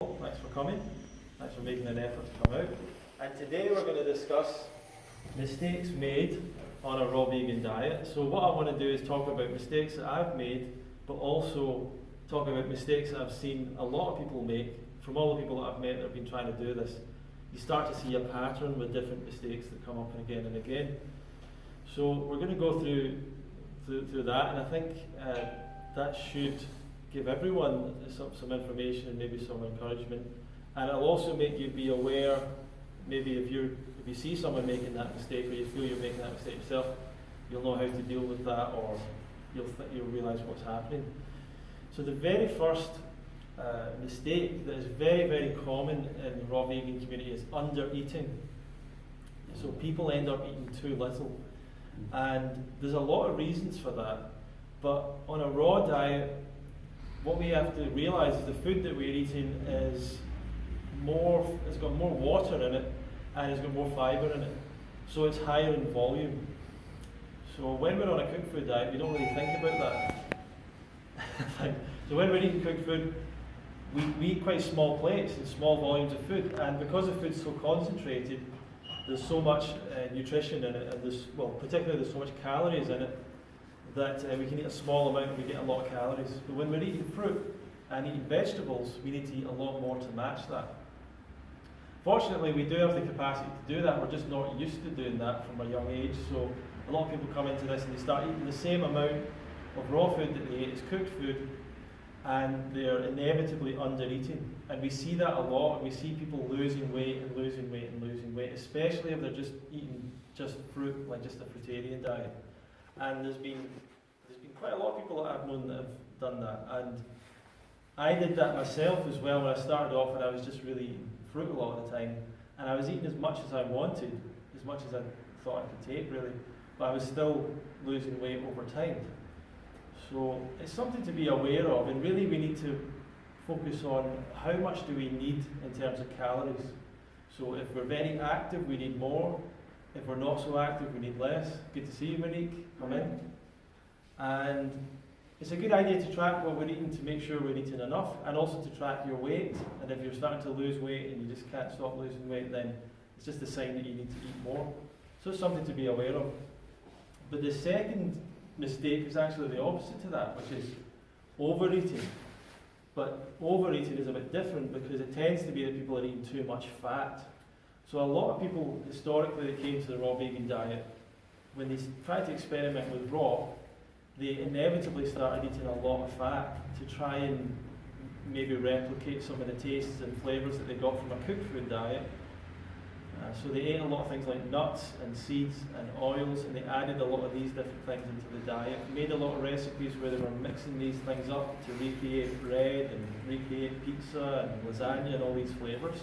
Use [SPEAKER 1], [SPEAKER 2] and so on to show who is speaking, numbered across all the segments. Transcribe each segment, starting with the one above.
[SPEAKER 1] Thanks for coming. Thanks for making an effort to come out. And today we're going to discuss mistakes made on a raw vegan diet. So what I want to do is talk about mistakes that I've made, but also talk about mistakes that I've seen a lot of people make. From all the people that I've met that have been trying to do this, you start to see a pattern with different mistakes that come up again and again. So we're going to go through that, and I think that should give everyone some information and maybe some encouragement, and it'll also make you be aware. Maybe if you see someone making that mistake, or you feel you're making that mistake yourself, you'll know how to deal with that, or you'll realise what's happening. So the very first mistake that is very, very common in the raw vegan community is under-eating. So people end up eating too little, and there's a lot of reasons for that. But on a raw diet, what we have to realise is the food that we're eating it's got more water in it, and it's got more fibre in it. So it's higher in volume. So when we're on a cooked food diet, we don't really think about that. So when we're eating cooked food, we eat quite small plates and small volumes of food, and because the food's so concentrated, there's so much nutrition in it, and particularly there's so much calories in it, that we can eat a small amount and we get a lot of calories. But when we're eating fruit and eating vegetables, we need to eat a lot more to match that. Fortunately, we do have the capacity to do that. We're just not used to doing that from a young age. So a lot of people come into this and they start eating the same amount of raw food that they ate as cooked food, and they're inevitably under-eating. And we see that a lot, and we see people losing weight and losing weight and losing weight, especially if they're just eating just fruit, like just a fruitarian diet. And there's been quite a lot of people that I've known that have done that, and I did that myself as well when I started off, and I was just really eating fruit a lot of the time, and I was eating as much as I wanted, as much as I thought I could take really, but I was still losing weight over time. So it's something to be aware of, and really we need to focus on how much do we need in terms of calories. So if we're very active, we need more. If we're not so active, we need less. Good to see you, Monique. Come in. And it's a good idea to track what we're eating to make sure we're eating enough, and also to track your weight. And if you're starting to lose weight and you just can't stop losing weight, then it's just a sign that you need to eat more. So it's something to be aware of. But the second mistake is actually the opposite to that, which is overeating. But overeating is a bit different because it tends to be that people are eating too much fat. So a lot of people historically that came to the raw vegan diet, when they tried to experiment with raw, they inevitably started eating a lot of fat to try and maybe replicate some of the tastes and flavours that they got from a cooked food diet. So they ate a lot of things like nuts and seeds and oils, and they added a lot of these different things into the diet. Made a lot of recipes where they were mixing these things up to recreate bread and recreate pizza and lasagna and all these flavours.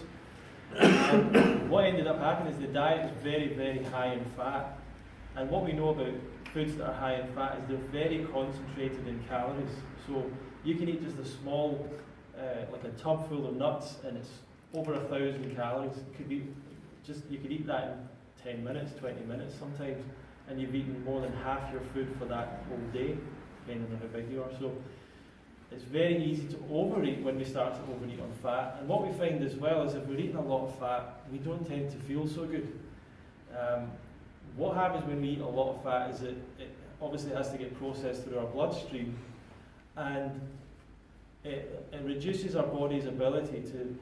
[SPEAKER 1] And what ended up happening is the diet is very, very high in fat. And what we know about foods that are high in fat is they're very concentrated in calories. So you can eat just a small, like a tub full of nuts, and it's over 1,000 calories. It could be you could eat that in 10 minutes, 20 minutes sometimes, and you've eaten more than half your food for that whole day, depending on how big you are. So it's very easy to overeat when we start to overeat on fat. And what we find as well is if we're eating a lot of fat, we don't tend to feel so good. What happens when we eat a lot of fat is it obviously has to get processed through our bloodstream, and it reduces our body's ability to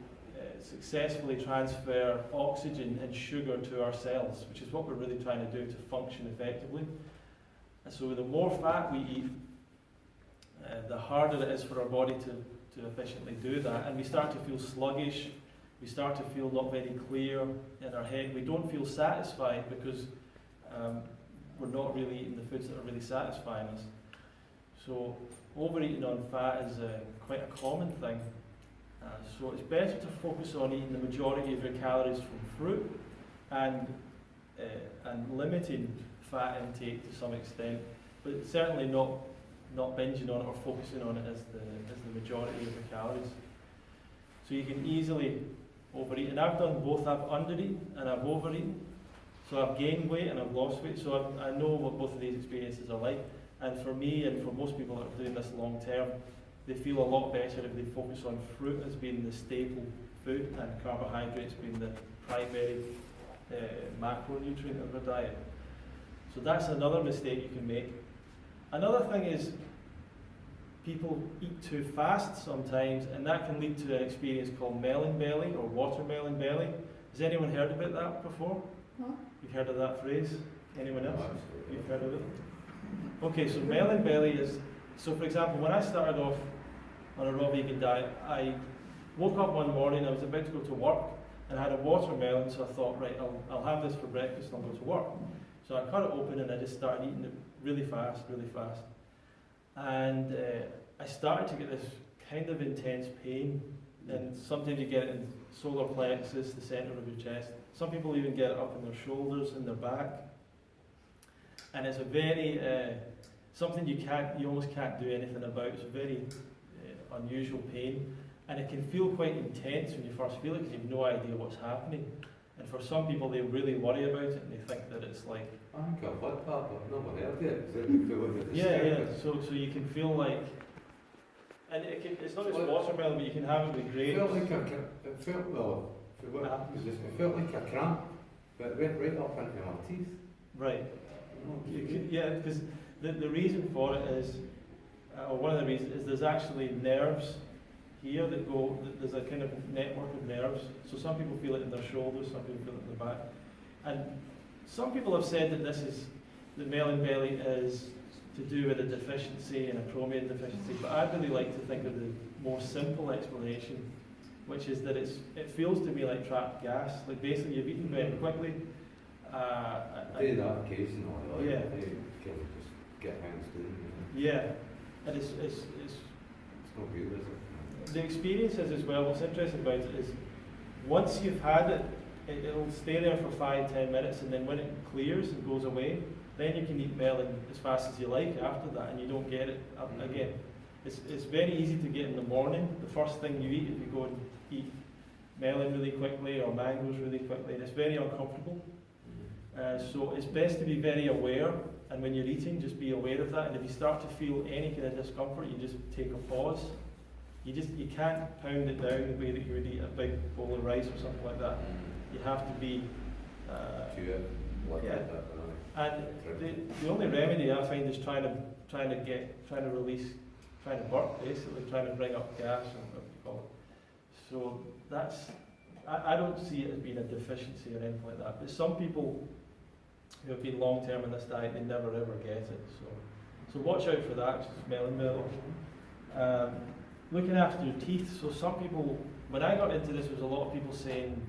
[SPEAKER 1] successfully transfer oxygen and sugar to our cells, which is what we're really trying to do to function effectively. And so the more fat we eat, the harder it is for our body to efficiently do that, and we start to feel sluggish, we start to feel not very clear in our head, we don't feel satisfied because we're not really eating the foods that are really satisfying us. So overeating on fat is quite a common thing. So it's better to focus on eating the majority of your calories from fruit and limiting fat intake to some extent, but certainly not binging on it or focusing on it as the majority of your calories. So you can easily overeat, and I've done both. I've undereaten and I've overeaten. So I've gained weight and I've lost weight. So I know what both of these experiences are like. And for me and for most people that are doing this long term, they feel a lot better if they focus on fruit as being the staple food and carbohydrates being the primary macronutrient of their diet. So that's another mistake you can make. Another thing is people eat too fast sometimes, and that can lead to an experience called melon belly or watermelon belly. Has anyone heard about that before?
[SPEAKER 2] Huh?
[SPEAKER 1] You've heard of that phrase? Anyone else? You've heard of it? Okay, so melon belly is, so for example, when I started off on a raw vegan diet, I woke up one morning, I was about to go to work, and I had a watermelon, so I thought, right, I'll have this for breakfast and I'll go to work. So I cut it open and I just started eating it really fast. And I started to get this kind of intense pain, and sometimes you get it in solar plexus, the center of your chest. Some people even get it up in their shoulders and their back. And it's a very, something you almost can't do anything about. It's a very unusual pain. And it can feel quite intense when you first feel it because you have no idea what's happening. And for some people, they really worry about it and they think that it's like...
[SPEAKER 3] I think I've had that, but I've never heard it. Is it you feel like
[SPEAKER 1] Yeah. So you can feel like... And it's not just watermelon, but you can have it with grapes.
[SPEAKER 3] It felt like a cramp, but it went right up into my teeth.
[SPEAKER 1] Right. Yeah, because the reason for it is, or one of the reasons is there's actually nerves here that go, there's a kind of network of nerves. So some people feel it in their shoulders, some people feel it in their back. And some people have said that the melon belly is to do with a deficiency and a chromium deficiency, but I really like to think of the more simple explanation, which is that it feels to me like trapped gas. Like basically you've eaten very quickly.
[SPEAKER 3] I do that occasionally. Like,
[SPEAKER 1] yeah.
[SPEAKER 3] Can just get hands doing.
[SPEAKER 1] Yeah, and it's
[SPEAKER 3] not good, is it?
[SPEAKER 1] The experience is as well. What's interesting about it is once you've had it, it'll stay there for 5-10 minutes, and then when it clears and goes away, then you can eat melon as fast as you like after that, and you don't get it up again. It's very easy to get in the morning. The first thing you eat if you go and eat melon really quickly or mangoes really quickly, and it's very uncomfortable. So it's best to be very aware, and when you're eating, just be aware of that. And if you start to feel any kind of discomfort, you just take a pause. You can't pound it down the way that you would eat a big bowl of rice or something like that. You have to be. Yeah. And the only remedy I find is trying to burp, basically trying to bring up gas or whatever you call it. So that's, I don't see it as being a deficiency or anything like that. But some people who have been long term in this diet, they never ever get it. So watch out for that. Just melon belly. Looking after your teeth. So some people, when I got into this, there was a lot of people saying,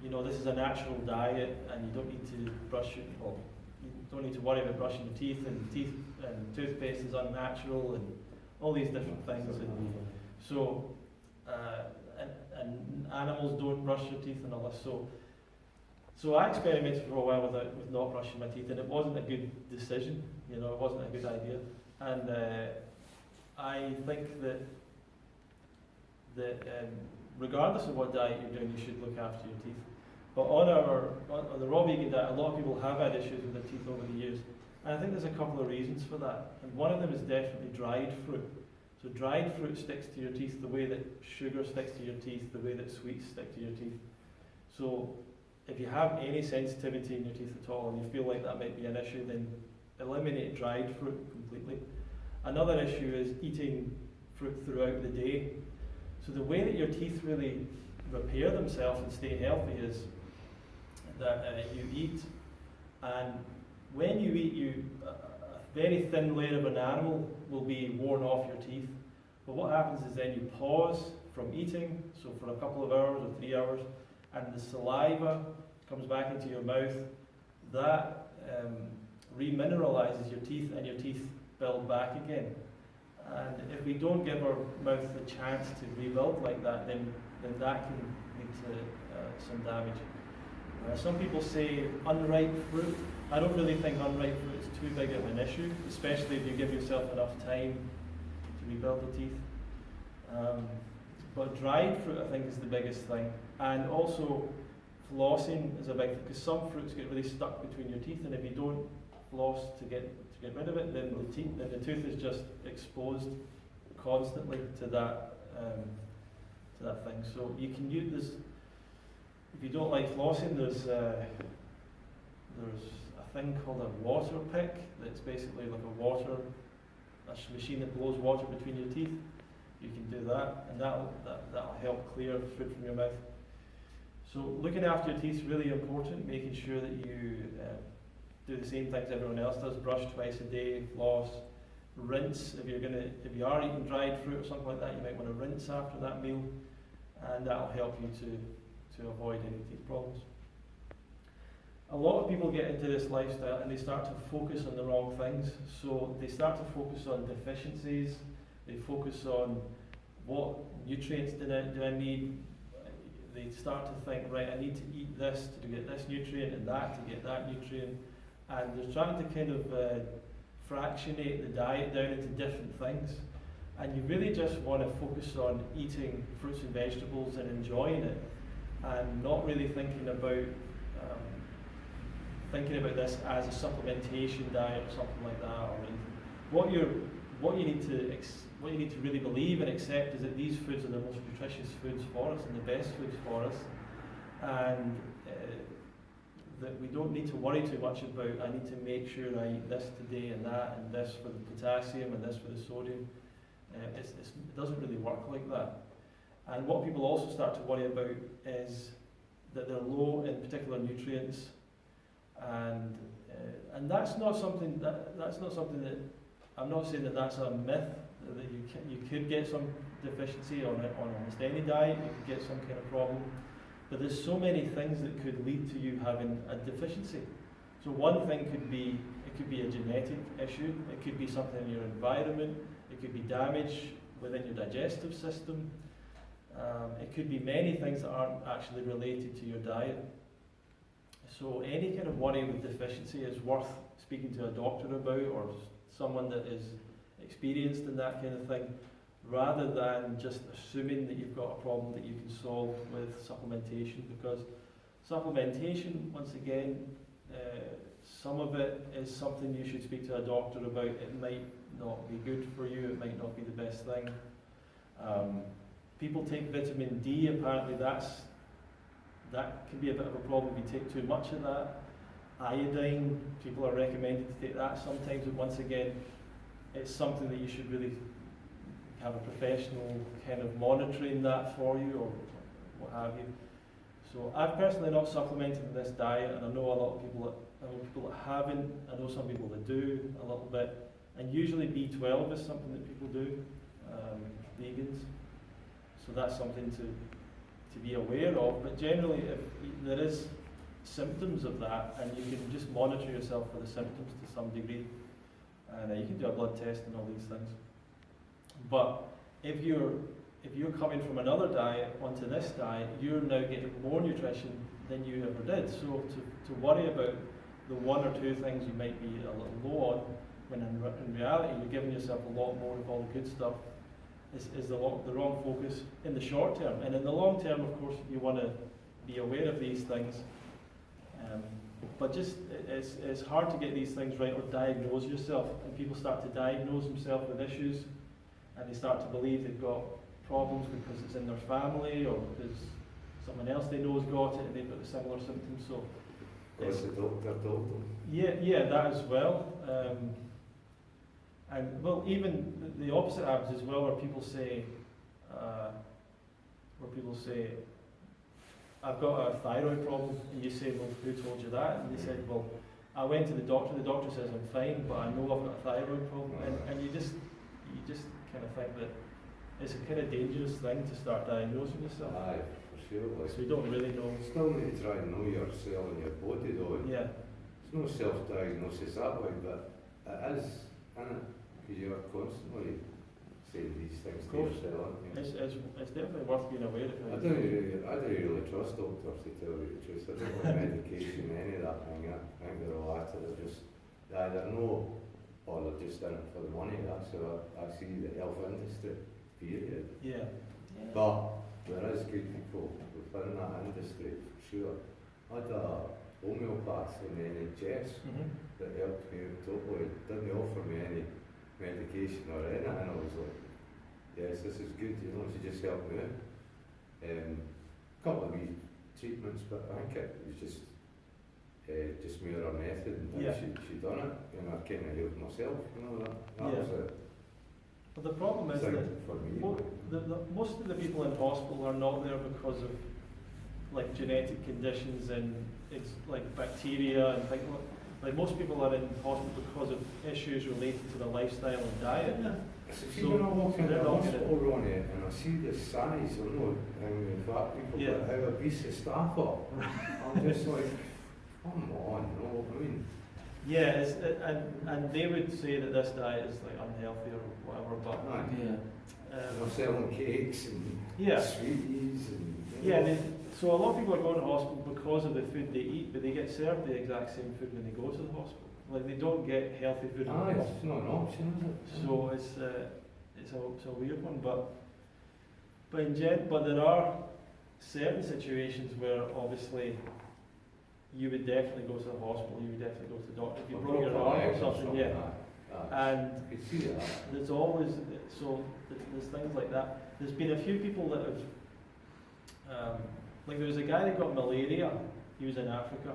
[SPEAKER 1] you know, this is a natural diet and you don't need to you don't need to worry about brushing your teeth and toothpaste is unnatural and all these different things. And so, and animals don't brush their teeth and all this. So I experimented for a while with not brushing my teeth, and it wasn't a good decision. You know, it wasn't a good idea. And I think that regardless of what diet you're doing, you should look after your teeth. But on the raw vegan diet, a lot of people have had issues with their teeth over the years. And I think there's a couple of reasons for that. And one of them is definitely dried fruit. So dried fruit sticks to your teeth the way that sugar sticks to your teeth, the way that sweets stick to your teeth. So if you have any sensitivity in your teeth at all and you feel like that might be an issue, then eliminate dried fruit completely. Another issue is eating fruit throughout the day. So the way that your teeth really repair themselves and stay healthy is that you eat, and when you eat, a very thin layer of enamel will be worn off your teeth. But what happens is then you pause from eating, so for a couple of hours or 3 hours, and the saliva comes back into your mouth. That remineralizes your teeth, and your teeth build back again. And if we don't give our mouth the chance to rebuild like that, then that can lead to some damage. Some people say unripe fruit. I don't really think unripe fruit is too big of an issue, especially if you give yourself enough time to rebuild the teeth. But dried fruit, I think, is the biggest thing. And also, flossing is a big thing, because some fruits get really stuck between your teeth, and if you don't floss to get rid of it, then the tooth is just exposed constantly to that thing. So you can use this. If you don't like flossing, there's a thing called a water pick. That's basically like a machine that blows water between your teeth. You can do that, and that'll help clear food from your mouth. So looking after your teeth is really important. Making sure that you do the same things everyone else does: brush twice a day, floss, rinse. If you are eating dried fruit or something like that, you might want to rinse after that meal, and that'll help you to avoid any teeth problems. A lot of people get into this lifestyle and they start to focus on the wrong things. So they start to focus on deficiencies. They focus on what nutrients do I need. They start to think, right, I need to eat this to get this nutrient and that to get that nutrient. And they're trying to kind of fractionate the diet down into different things. And you really just want to focus on eating fruits and vegetables and enjoying it, and not really thinking about this as a supplementation diet or something like that. Or anything. What you need to really believe and accept is that these foods are the most nutritious foods for us and the best foods for us, and that we don't need to worry too much about, I need to make sure I eat this today and that, and this for the potassium and this for the sodium. It doesn't really work like that. And what people also start to worry about is that they're low in particular nutrients, and that's not something that I'm not saying that that's a myth, that you could get some deficiency on almost any diet. You could get some kind of problem, but there's so many things that could lead to you having a deficiency. So one thing could be a genetic issue. It could be something in your environment. It could be damage within your digestive system. It could be many things that aren't actually related to your diet. So any kind of worry with deficiency is worth speaking to a doctor about, or someone that is experienced in that kind of thing, rather than just assuming that you've got a problem that you can solve with supplementation. Because supplementation, once again, some of it is something you should speak to a doctor about. It might not be good for you, it might not be the best thing. People take vitamin D, apparently that can be a bit of a problem if you take too much of that. Iodine, people are recommended to take that sometimes, but once again, it's something that you should really have a professional kind of monitoring that for you, or what have you. So I've personally not supplemented in this diet, and I know a lot of people that haven't. I know some people that do a little bit, and usually B12 is something that people do, vegans. So that's something to be aware of. But generally, if there is symptoms of that, and you can just monitor yourself for the symptoms to some degree, and you can do a blood test and all these things. But if you're coming from another diet onto this diet, you're now getting more nutrition than you ever did. So to worry about the one or two things you might be a little low on, when in reality you're giving yourself a lot more of all the good stuff, is the wrong focus in the short term. And in the long term, of course, you want to be aware of these things. But just it's hard to get these things right or diagnose yourself. And people start to diagnose themselves with issues, and they start to believe they've got problems because it's in their family, or because someone else they know has got it and they've got the similar symptoms. So
[SPEAKER 3] Because the doctor told them.
[SPEAKER 1] yeah, that as well. And well, even the opposite happens as well, where people say, I've got a thyroid problem, and you say, well, who told you that? And they said, well, I went to the doctor says I'm fine, but I know I've got a thyroid problem. And you just kind of think that it's a kind of dangerous thing to start diagnosing yourself.
[SPEAKER 3] Aye, for sure. Like,
[SPEAKER 1] So you don't really know.
[SPEAKER 3] still need to try and know yourself and your body though.
[SPEAKER 1] Yeah.
[SPEAKER 3] There's no self-diagnosis that way, but it is, isn't it? Because you're constantly saying these things to yourself, aren't you?
[SPEAKER 1] It's definitely worth being aware of
[SPEAKER 3] I
[SPEAKER 1] it.
[SPEAKER 3] don't really trust doctors, to tell you the truth. I don't like medication, any of that thing. I think they're all at it. They're just, they either know or they're just in it for the money. That's how I see the health industry, period.
[SPEAKER 1] Yeah.
[SPEAKER 3] But there is good people within that industry, for sure. I had a homeopath in the NHS that helped me out totally. Didn't offer me any medication or anything. I was like, yes, this is good, you know, she just helped me out. Couple of wee treatments, but I think it was just more her method and how
[SPEAKER 1] Yeah.
[SPEAKER 3] she done it, and I kind of helped myself, you know, that
[SPEAKER 1] Yeah.
[SPEAKER 3] was a
[SPEAKER 1] But the problem is
[SPEAKER 3] thing
[SPEAKER 1] that
[SPEAKER 3] for me.
[SPEAKER 1] most of the people in hospital are not there because of like genetic conditions and it's like bacteria and things like most people are in hospital because of issues related to the lifestyle and diet.
[SPEAKER 3] See, when I walk into
[SPEAKER 1] they're
[SPEAKER 3] the
[SPEAKER 1] not
[SPEAKER 3] hospital, Ronnie, and I see the size, I know, and fat people,
[SPEAKER 1] Yeah.
[SPEAKER 3] but how obese the staff are, I'm just like, come on, you know what I mean?
[SPEAKER 1] Yeah, and they would say that this diet is like unhealthy or whatever, but
[SPEAKER 3] Man, they're selling cakes and
[SPEAKER 1] yeah,
[SPEAKER 3] sweeties and...
[SPEAKER 1] yeah. So a lot of people are going to hospital because of the food they eat, but they get served the exact same food when they go to the hospital. Like they don't get healthy food in the
[SPEAKER 3] it's
[SPEAKER 1] hospital.
[SPEAKER 3] not an option, is it?
[SPEAKER 1] So it's a weird one, but there are certain situations where obviously you would definitely go to the hospital, you would definitely go to the doctor if you broke your arm or something, yeah. And
[SPEAKER 3] You could see that.
[SPEAKER 1] there's always there's things like that. There's been a few people that have like there was a guy that got malaria. He was in Africa,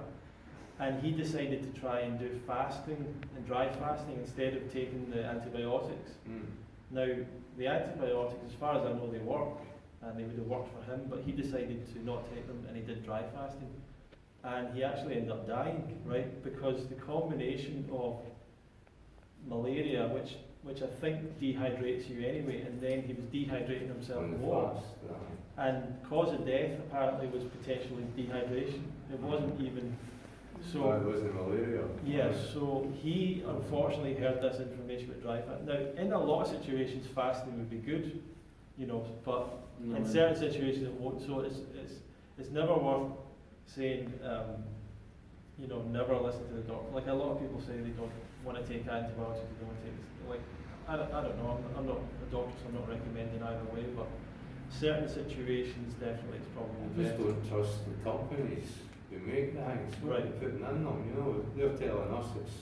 [SPEAKER 1] and he decided to try and do fasting and dry fasting instead of taking the antibiotics. Now the antibiotics, as far as I know, they work, and they would have worked for him. But he decided to not take them, and he did dry fasting, and he actually ended up dying, right? Because the combination of malaria, which I think dehydrates you anyway, and then he was dehydrating himself
[SPEAKER 3] On the
[SPEAKER 1] more.
[SPEAKER 3] fast,
[SPEAKER 1] And cause of death apparently was potentially dehydration. It wasn't even
[SPEAKER 3] So it wasn't malaria.
[SPEAKER 1] yeah, so he unfortunately heard this information about dry fast. Now, in a lot of situations, fasting would be good, you know, but in certain situations it won't. So it's never worth saying, you know, never listen to the doctor. Like a lot of people say they don't want to take antibiotics, they don't want to take this. Like I don't know. I'm not a doctor, so I'm not recommending either way, but certain situations definitely it's probably
[SPEAKER 3] I just
[SPEAKER 1] best.
[SPEAKER 3] don't trust the companies who make the things, what
[SPEAKER 1] Right.
[SPEAKER 3] they're putting in them, you know, they're telling us it's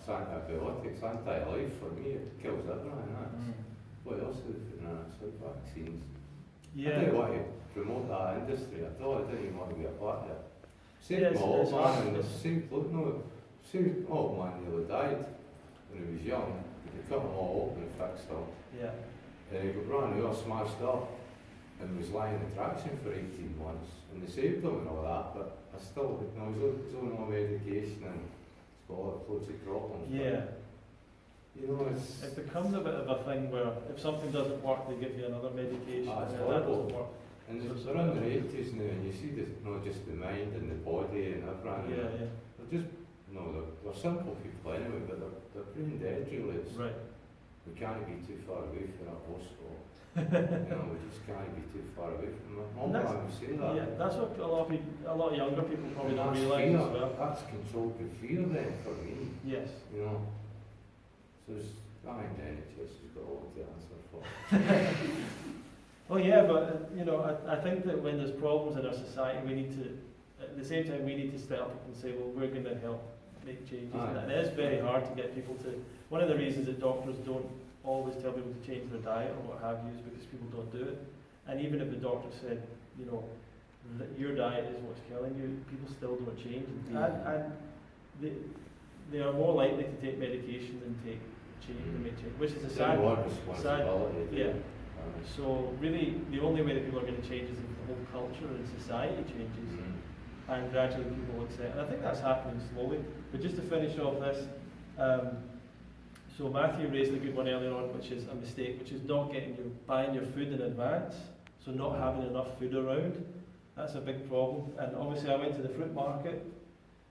[SPEAKER 3] antibiotics, anti-life, for me it kills everything, what else are they putting in it? It's like vaccines. I
[SPEAKER 1] Yeah.
[SPEAKER 3] didn't want to promote that industry at all, I didn't even want to be a part of it. Same
[SPEAKER 1] Yeah,
[SPEAKER 3] my old
[SPEAKER 1] it's
[SPEAKER 3] man,
[SPEAKER 1] hard.
[SPEAKER 3] and the same bloke, no, same old man nearly died when he was young, they cut him all open and fixed him.
[SPEAKER 1] Yeah.
[SPEAKER 3] And he got run over, smashed up, and was lying in traction for 18 months. And they saved him and all that, but I still, you know, he's on all medication and he's got all loads of problems. but,
[SPEAKER 1] Yeah.
[SPEAKER 3] you know, it's...
[SPEAKER 1] It becomes a bit of a thing where if something doesn't work, they give you another medication,
[SPEAKER 3] Ah, it's
[SPEAKER 1] and that
[SPEAKER 3] horrible.
[SPEAKER 1] doesn't work.
[SPEAKER 3] And they're in their 80s now, and you see this, not just the mind and the body and everything.
[SPEAKER 1] Yeah, yeah.
[SPEAKER 3] They're just, no, they're simple people anyway, but they're brain dead really. It's,
[SPEAKER 1] Right.
[SPEAKER 3] we can't be too far away from that hospital. You know, we just can't be too far away from it. Mum
[SPEAKER 1] That's-
[SPEAKER 3] would say that.
[SPEAKER 1] Yeah, that's what a lot of younger people probably don't
[SPEAKER 3] That's
[SPEAKER 1] realise
[SPEAKER 3] fear.
[SPEAKER 1] as well.
[SPEAKER 3] That's controlled with fear then for me,
[SPEAKER 1] Yes.
[SPEAKER 3] you know. So I think the NHS has got all the answer for.
[SPEAKER 1] Oh yeah, but you know, I think that when there's problems in our society, we need to, at the same time, we need to step up and say, well, we're going to help make changes.
[SPEAKER 3] Aye.
[SPEAKER 1] And it is very hard to get people to. One of the reasons that doctors don't always tell people to change their diet or what have you is because people don't do it. And even if the doctor said, you know, that your diet is what's killing you, people still don't change. And they are more likely to take medication than make change, which is a sad.
[SPEAKER 3] One responsibility.
[SPEAKER 1] Yeah. So really, the only way that people are going to change is if the whole culture and society changes, and gradually people will accept. And I think that's happening slowly. But just to finish off this, so Matthew raised a good one earlier on, which is a mistake, which is not buying your food in advance. So not having enough food around. That's a big problem. And obviously, I went to the fruit market.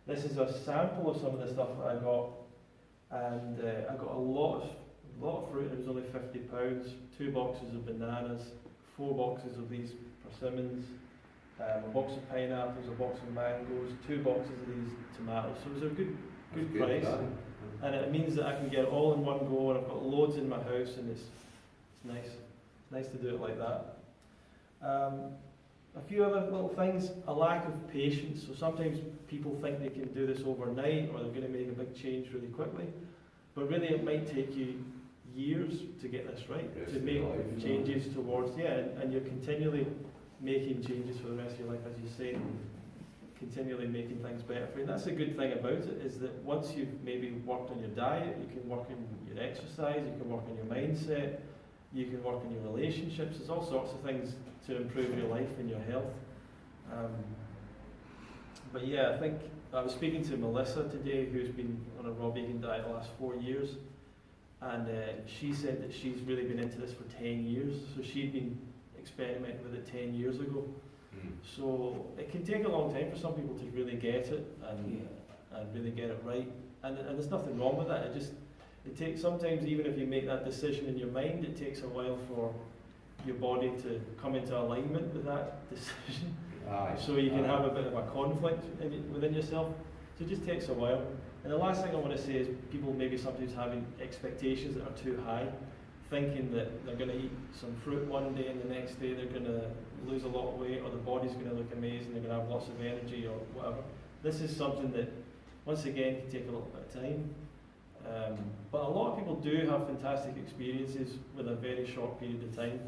[SPEAKER 1] This is a sample of some of the stuff that I got, and I got a lot of fruit. It was only £50. 2 boxes of bananas, 4 boxes of these persimmons, a box of pineapples, a box of mangoes, 2 boxes of these tomatoes. So it was a good price, and it means that I can get it all in one go, and I've got loads in my house, and it's nice. It's nice to do it like that. A few other little things, a lack of patience. So sometimes people think they can do this overnight or they're going to make a big change really quickly, but really it might take you years to get this right,
[SPEAKER 3] Rest
[SPEAKER 1] to
[SPEAKER 3] of
[SPEAKER 1] make
[SPEAKER 3] your life,
[SPEAKER 1] changes towards, and you're continually making changes for the rest of your life, as you say, continually making things better for you. And that's a good thing about it, is that once you've maybe worked on your diet, you can work on your exercise, you can work on your mindset, you can work on your relationships. There's all sorts of things to improve your life and your health. But yeah, I think I was speaking to Melissa today, who's been on a raw vegan diet the last 4 years, and she said that she's really been into this for 10 years. So she'd been experimenting with it 10 years ago. So it can take a long time for some people to really get it and really get it right. And there's nothing wrong with that. It takes, sometimes even if you make that decision in your mind, it takes a while for your body to come into alignment with that decision. So you can have a bit of a conflict within yourself. So it just takes a while. And the last thing I want to say is people maybe sometimes having expectations that are too high, thinking that they're going to eat some fruit one day and the next day they're going to lose a lot of weight, or the body's going to look amazing, they're going to have lots of energy or whatever. This is something that, once again, can take a little bit of time. But a lot of people do have fantastic experiences with a very short period of time.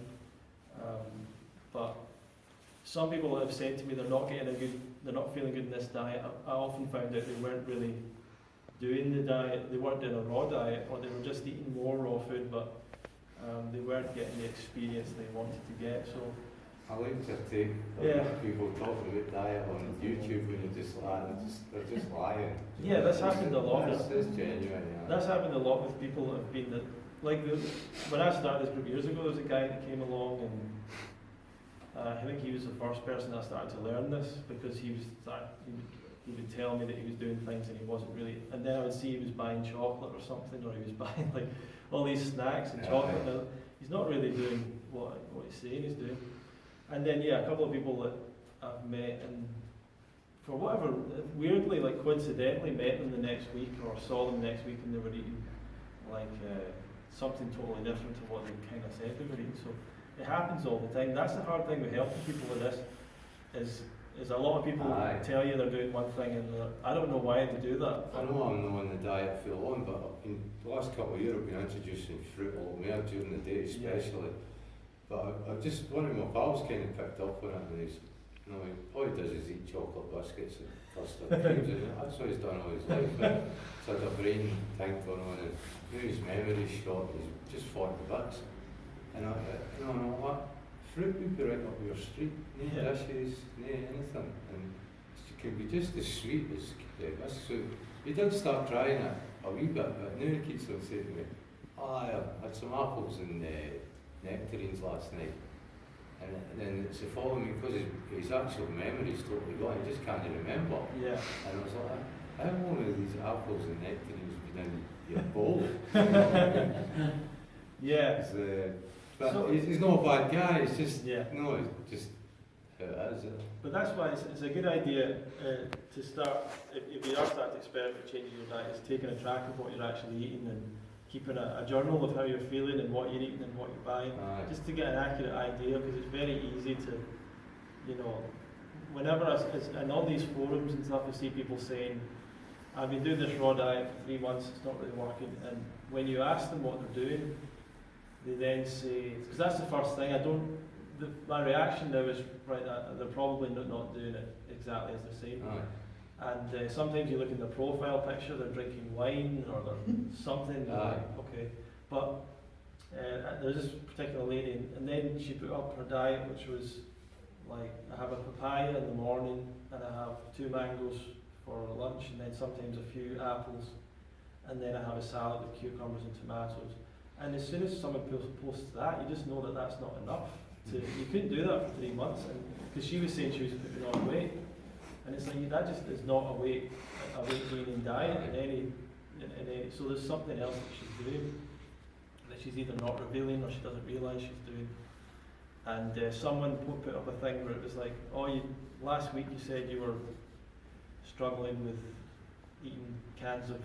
[SPEAKER 1] But some people have said to me they're not feeling good in this diet. I often found out they weren't really doing the diet, they weren't doing a raw diet, or they were just eating more raw food, but they weren't getting the experience they wanted to get. So
[SPEAKER 3] I like to take people talking about diet on YouTube when you're just lying, they're just lying.
[SPEAKER 1] Yeah, that's happened a lot.
[SPEAKER 3] That's genuine, yeah.
[SPEAKER 1] That's happened a lot with people that have been when I started this group years ago, there was a guy that came along, and I think he was the first person I started to learn this, because he would tell me that he was doing things and he wasn't really, and then I would see he was buying chocolate or something, or he was buying like all these snacks and chocolate. Now, he's not really doing what he's saying he's doing. And then a couple of people that I've met, and for whatever, weirdly, like coincidentally, met them the next week or saw them the next week, and they were eating like something totally different to what they kind of said they were eating. So it happens all the time. That's the hard thing with helping people with this, is a lot of people tell you they're doing one thing and I don't know why they do that.
[SPEAKER 3] I know I'm not on the diet full on, but the last couple of years I've been introducing fruit a lot more during the day especially. But I just, one of my pals kind of picked up on it, and he's, all he does is eat chocolate biscuits and custard creams, and that's what he's done all his life. He's had a brain thing going on, and now his memory's short, he's just 40 bucks. And what? Fruit would be right up your street, no dishes, no anything. And it could be just as sweet as this. So he did start trying it a wee bit, but now he keeps on saying to me, I had some apples and nectarines last night. And then it's the following, because his actual memory is totally gone, he just can't remember. Yeah. And I was like, how long have these apples and nectarines been in your bowl?
[SPEAKER 1] Yeah.
[SPEAKER 3] But so he's not a bad guy, it's just, it's just how it is.
[SPEAKER 1] But that's why it's a good idea to start, if you are starting to experiment with changing your diet, is taking a track of what you're actually eating and keeping a journal of how you're feeling and what you're eating and what you're buying, just to get an accurate idea, because it's very easy to, whenever in all these forums and stuff, I see people saying, I've been doing this raw diet for 3 months, it's not really working, and when you ask them what they're doing, they then say, because that's the first thing, my reaction now is, right, they're probably not doing it exactly as they're saying. And sometimes you look in their profile picture, they're drinking wine or they're something, okay. But there's this particular lady, and then she put up her diet, which was like, I have a papaya in the morning, and I have 2 mangoes for lunch, and then sometimes a few apples, and then I have a salad with cucumbers and tomatoes. And as soon as someone posts that, you just know that that's not enough. You couldn't do that for 3 months, because she was saying she was putting on weight. And it's like, that just is not a weight gaining diet in any, so there's something else that she's doing that she's either not revealing or she doesn't realise she's doing. And someone put up a thing where it was like, last week you said you were struggling with eating cans of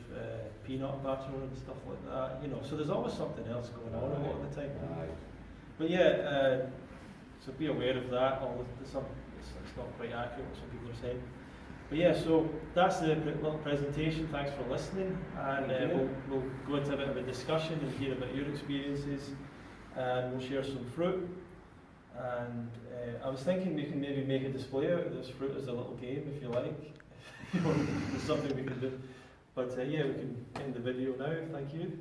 [SPEAKER 1] peanut butter and stuff like that, so there's always something else going on a lot of the time. But so be aware of that, it's not quite accurate what some people are saying. But yeah, so that's the little presentation. Thanks for listening, and
[SPEAKER 3] Thank you.
[SPEAKER 1] we'll go into a bit of a discussion and hear about your experiences, and we'll share some fruit. And I was thinking we can maybe make a display out of this fruit as a little game, if you like. It's something we can do. But yeah, we can end the video now. Thank you.